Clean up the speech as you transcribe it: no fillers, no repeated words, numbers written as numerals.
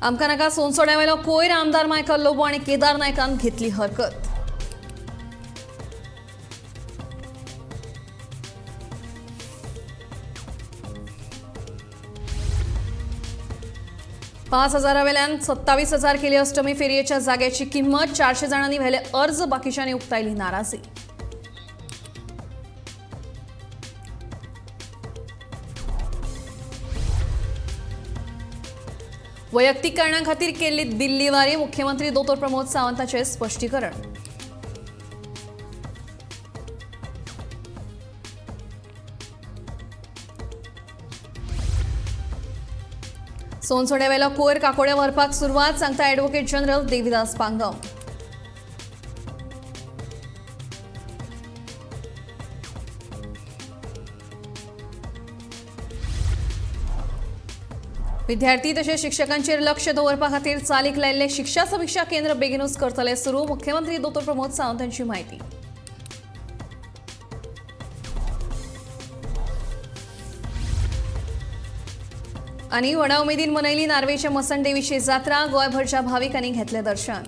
आमका नाका सोनसोड्यावेलो कोयर आमदार मायकल लोबो आणि केदार नायकान घेतली हरकत. $5,000 27,000 केली अष्टमी फेरयेच्या जाग्याची किंमत. 400 जणांनी व्हेले अर्ज, बाकीच्यांनी उक्तायली नाराजी. वैयक्तिक कारणांखातीर केल्ली दिल्ली वारी. मुख्यमंत्री दोतोर प्रमोद सावंतांचे स्पष्टीकरण. सोनसोड्यावेलो कोयर काकोड्या व्हरपाक सुरवात, सांगता ॲडव्होकेट जनरल देविदास पांगम. विद्यार्थी तसेच शिक्षकांचेर लक्ष दवरपा खातीर चालीक लायिल्ले शिक्षा समिक्षा केंद्र बेगीनूच करतले सुरू. मुख्यमंत्री दोतोर प्रमोद सावंतांची माहिती. आणि व्हडा उमेदीन मनयली नार्वेच्या मसण देवीची जात्रा. गोंयभरच्या भाविकांनी घेतले दर्शन.